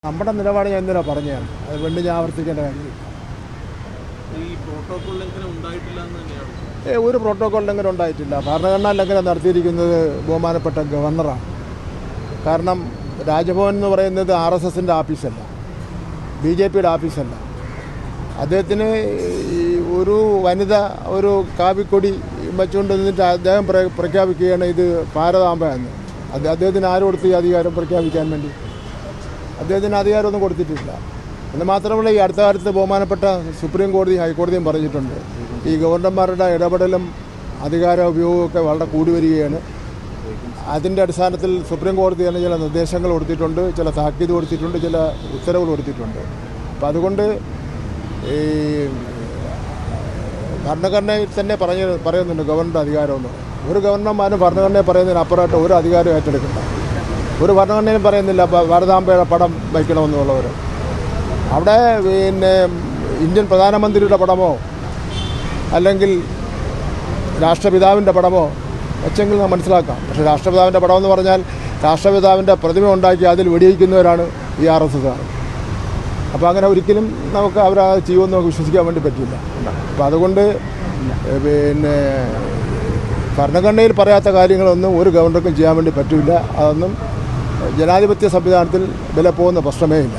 നമ്മുടെ നിലപാട് ഞാൻ ഇന്നലെ പറഞ്ഞതാണ്. അത് വീണ്ടും ഞാൻ ആവർത്തിക്കേണ്ട കാര്യമില്ല. ഒരു പ്രോട്ടോകോൾ ലംഘനം ഉണ്ടായിട്ടില്ല. ഭരണഘടനാ ലംഘനം നടത്തിയിരിക്കുന്നത് ബഹുമാനപ്പെട്ട ഗവർണറാണ്. കാരണം രാജ്ഭവൻ എന്ന് പറയുന്നത് RSSൻ്റെ ഓഫീസല്ല, BJPയുടെ ഓഫീസല്ല. അദ്ദേഹത്തിന് ഒരു വനിത ഒരു കാവിക്കൊടി വെച്ചുകൊണ്ട് നിന്നിട്ട് അദ്ദേഹം പ്രഖ്യാപിക്കുകയാണ് ഇത് ഭാരതാംബ എന്ന്. അദ്ദേഹത്തിന് ആര് കൊടുത്ത് ഈ അധികാരം പ്രഖ്യാപിക്കാൻ വേണ്ടി? അദ്ദേഹത്തിന് അധികാരമൊന്നും കൊടുത്തിട്ടില്ല. എന്ന് മാത്രമല്ല, ഈ അടുത്ത കാലത്ത് ബഹുമാനപ്പെട്ട സുപ്രീം കോടതി ഹൈക്കോടതിയും പറഞ്ഞിട്ടുണ്ട്, ഈ ഗവർണർമാരുടെ ഇടപെടലും അധികാര ഉപയോഗമൊക്കെ വളരെ കൂടി വരികയാണ്. അതിൻ്റെ അടിസ്ഥാനത്തിൽ സുപ്രീം കോടതി തന്നെ ചില നിർദ്ദേശങ്ങൾ കൊടുത്തിട്ടുണ്ട്, ചില താക്കീത് കൊടുത്തിട്ടുണ്ട്, ചില ഉത്തരവുകൾ കൊടുത്തിട്ടുണ്ട്. അപ്പം അതുകൊണ്ട് ഈ ഭരണഘടനയിൽ തന്നെ പറയുന്നുണ്ട് ഗവർണറുടെ അധികാരമെന്ന്. ഒരു ഗവർണർമാരും ഭരണഘടനയെ പറയുന്നതിനപ്പുറമായിട്ട് ഒരു അധികാരം ഏറ്റെടുക്കണ്ട. ഒരു ഭരണഘടനയും പറയുന്നില്ല ഭാരതാംബയുടെ പടം വയ്ക്കണമെന്നുള്ളവർ. അവിടെ ഇന്ത്യൻ പ്രധാനമന്ത്രിയുടെ പടമോ അല്ലെങ്കിൽ രാഷ്ട്രപിതാവിൻ്റെ പടമോ വെച്ചെങ്കിൽ നാം മനസ്സിലാക്കാം. പക്ഷേ രാഷ്ട്രപിതാവിൻ്റെ പടമെന്ന് പറഞ്ഞാൽ രാഷ്ട്രപിതാവിൻ്റെ പ്രതിമ ഉണ്ടാക്കി അതിൽ വെടിവയ്ക്കുന്നവരാണ് ഈ RSSകാർ. അപ്പോൾ അങ്ങനെ ഒരിക്കലും നമുക്ക് അവരത് ചെയ്യുമെന്ന് നമുക്ക് വിശ്വസിക്കാൻ വേണ്ടി പറ്റില്ല. അപ്പോൾ അതുകൊണ്ട് ഭരണഘടനയിൽ പറയാത്ത കാര്യങ്ങളൊന്നും ഒരു ഗവർണർക്കും ചെയ്യാൻ വേണ്ടി പറ്റില്ല. അതൊന്നും ജനാധിപത്യ സംവിധാനത്തിൽ വില പോകുന്ന പ്രശ്നമേ ഇല്ല.